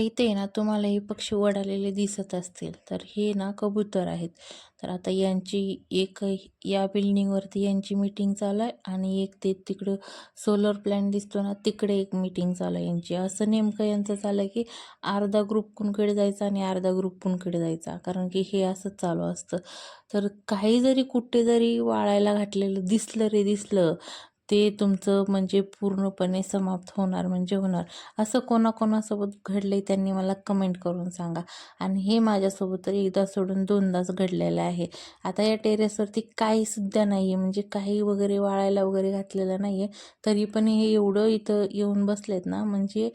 इथे आहे ना तुम्हाला हे पक्षी उडालेले दिसत असतील, तर हे ना कबूतर आहेत. तर आता यांची एक या बिल्डिंगवरती यांची मीटिंग चालू आहे आणि एक ते तिकडं सोलर प्लॅन्ट दिसतो ना, तिकडे एक मीटिंग चालू आहे यांची. असं नेमकं यांचं चालू आहे की अर्धा ग्रुप कुणकडे जायचा आणि अर्धा ग्रुप कुणकडे जायचा, कारण की हे असंच चालू असतं. तर काही जरी कुठे जरी वाळायला घातलेलं दिसलं रे दिसलं, ते तुमचं म्हणजे पूर्णपणे समाप्त होणार म्हणजे होणार. असं कोणाकोणासोबत घडलंय त्यांनी मला कमेंट करून सांगा. आणि हे माझ्यासोबत तर एकदा सोडून दोनदाच घडलेलं आहे. आता या टेरेसवरती काही सुद्धा नाही आहे, म्हणजे काही वगैरे वाळायला वगैरे घातलेलं नाही आहे, तरी पण हे एवढं इथं येऊन बसलेत ना, म्हणजे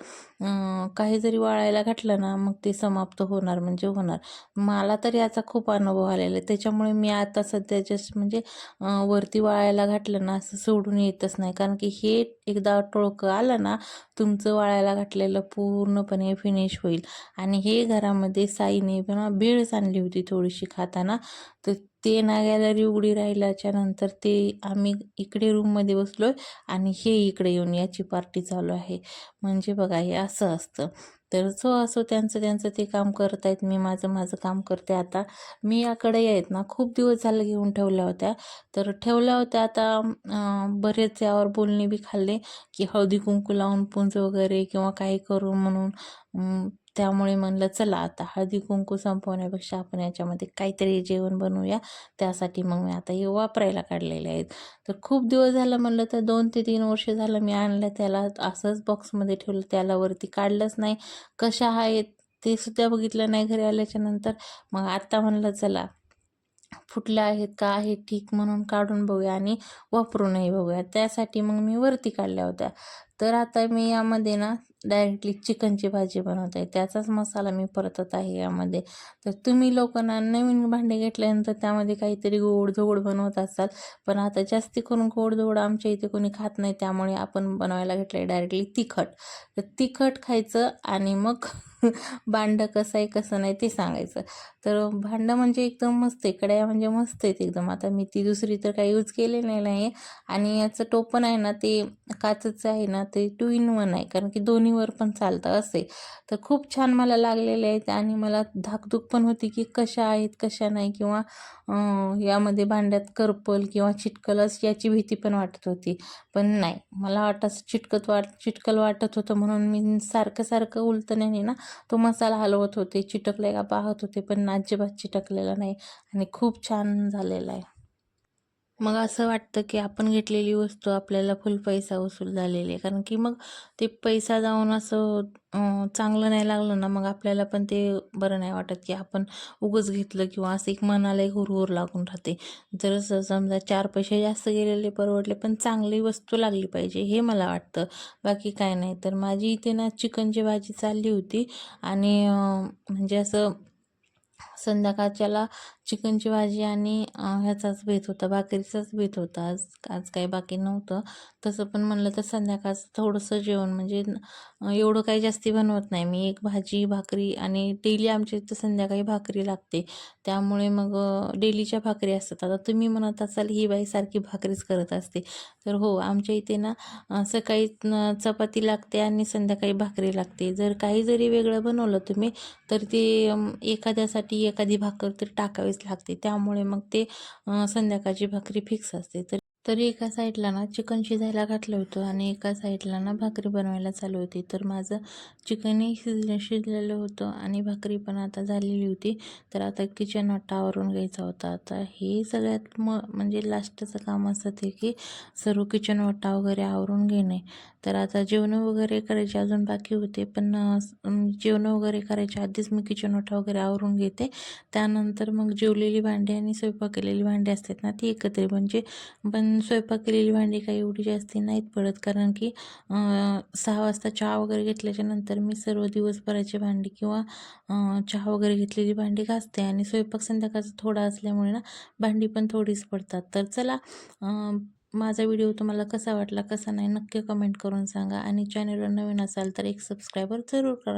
काही जरी वाळायला घातलं ना, मग ते समाप्त होणार म्हणजे होणार. मला तर याचा खूप अनुभव आलेला आहे. त्याच्यामुळे मी आता सध्या जस्ट म्हणजे वरती वाळायला घातलं ना, असं सोडून येतच नाही, कारण की हे एकदा टोळकं आलं ना, तुमचं वाळायला घातलेलं पूर्णपणे फिनिश होईल. आणि हे घरामध्ये साईने पण भेळच आणली होती थोडीशी खाताना, तर ते ना गॅलरी उघडी राहिल्याच्या नंतर ते आम्ही इकडे रूममध्ये बसलोय आणि हे इकडे येऊन याची पार्टी चालू आहे. म्हणजे बघा हे असं असतं. तर जो असो त्यांचं त्यांचं ते काम करत आहेत, मी माझं माझं काम करते. आता मी याकडे आहेत ना खूप दिवस झालं घेऊन ठेवल्या होत्या, तर ठेवल्या होत्या आता बरेच यावर बोलणे बी खाल्ले की हळदी कुंकू लावून पुंज वगैरे किंवा काही करू म्हणून. त्यामुळे म्हणलं चला आता हळदी कुंकू संपवण्यापेक्षा आपण याच्यामध्ये काहीतरी जेवण बनवूया. त्यासाठी मग मी आता हे वापरायला काढलेले आहेत. तर खूप दिवस झालं म्हणलं, तर 2 ते 3 वर्ष झालं मी आणलं त्याला, असंच बॉक्समध्ये ठेवलं, त्याला वरती काढलंच नाही. कशा आहेत ते सुद्धा बघितलं नाही घरी आल्याच्या नंतर. मग आता म्हणलं चला फुटल्या आहेत का आहेत ठीक म्हणून काढून बघूया आणि वापरूनही बघूया. त्यासाठी मग मी वरती काढल्या होत्या. तर आता मी यामध्ये ना डायरेक्टली चिकनची भाजी बनवत आहे. त्याचाच मसाला मी परतत आहे यामध्ये. तर तुम्ही लोकांना नवीन भांडे घेतल्यानंतर त्यामध्ये काहीतरी गोडधोड बनवत असाल, पण आता जास्ती करून गोडधोड आमच्या इथे कोणी खात नाही, त्यामुळे आपण बनवायला घेतलं आहे डायरेक्टली तिखट. तर तिखट खायचं आणि मग भांडं कसं आहे कसं नाही ते सांगायचं. तर भांडं म्हणजे एकदम मस्त आहे, कढया म्हणजे मस्त आहेत एकदम. आता मी ती दुसरी तर काही यूज केलेली नाही. आणि याचं टोपण आहे ना ते काचचं आहे ना, ते 2 in 1 आहे, कारण की दोन्हीवर पण चालतं असे. तर खूप छान मला लागलेले आहेत आणि मला धाकधूक पण होती की कशा आहेत कशा नाही, किंवा यामध्ये भांड्यात करपल किंवा चिटकलच याची भीती पण वाटत होती. पण नाही, मला वाटत चिटकल वाटत होतं म्हणून मी सारखं सारखं उलटण्याने ना तो मसाला हलवत होते, चिटकले का पाहत होते, पण अजिबात चिटकलेला नाही आणि खूप छान झालेला आहे. मग असं वाटतं की आपण घेतलेली वस्तू आपल्याला फुल पैसा वसूल झालेली आहे, कारण की मग ते पैसा जाऊन असं चांगलं नाही लागलं ना, मग आपल्याला पण ते बरं नाही वाटत की आपण उगच घेतलं, किंवा असं एक मनाला एक हुरहुर लागून राहते. जर समजा 4 पैसे जास्त गेलेले परवडले, पण चांगली वस्तू लागली पाहिजे हे मला वाटतं, बाकी काय नाही. तर माझी इथे ना चिकनची भाजी चालली होती आणि म्हणजे असं संध्याकाळच्याला चिकनची भाजी आणि ह्याचाच बेत होता, भाकरीचाच बेत होता आज. आज काही बाकी नव्हतं. तसं पण म्हणलं तर संध्याकाळचं थोडंसं जेवण म्हणजे एवढं काही जास्ती बनवत नाही मी. एक भाजी, भाकरी, आणि डेली आमच्या इथं संध्याकाळी भाकरी लागते. त्यामुळे मग डेलीच्या भाकरी असतात. आता तुम्ही म्हणत असाल ही बाई सारखी भाकरीच करत असते. तर हो, आमच्या इथे ना सकाळी चपाती लागते आणि संध्याकाळी भाकरी लागते. जर काही जरी वेगळं बनवलं तुम्ही, तर ते एखाद्यासाठी एखादी भाकर तर टाकावीच लागते. त्यामुळे मग ते संध्याकाळची भाकरी फिक्स असते. तर एका साईडला ना चिकन शिजायला घातलं होतं आणि एका साईडला ना भाकरी बनवायला चालू होती. तर माझं चिकनही शिजलेलं होतं आणि भाकरी पण आता झालेली होती. तर आता किचन वाटा आवरून घ्यायचा होता. आता हे सगळ्यात म्हणजे लास्टचं काम असतं ते की सर्व किचन वाटा वगैरे आवरून घेणे. तर आता जेवणं वगैरे करायचे अजून बाकी होते, पण जेवणं वगैरे करायच्या आधीच मी किचन वाटा वगैरे आवरून घेते. त्यानंतर मग जेवलेली भांडी आणि स्वयंपाक केलेली भांडी असतात ना ती एकत्र, म्हणजे पण स्वयंपाक केलेली भांडी काही एवढी जास्ती नाहीत पडत, कारण की 6 वाजता चहा वगैरे घेतल्याच्या नंतर मी सर्व दिवसभराची भांडी किंवा चहा वगैरे घेतलेली भांडी घासते, आणि स्वयंपाक संध्याकाळचा थोडा असल्यामुळे ना भांडी पण थोडीच पडतात. तर चला, माझा व्हिडिओ तुम्हाला कसा वाटला कसा नाही नक्की कमेंट करून सांगा, आणि चॅनलवर नवीन असाल तर एक सबस्क्रायबर जरूर करा.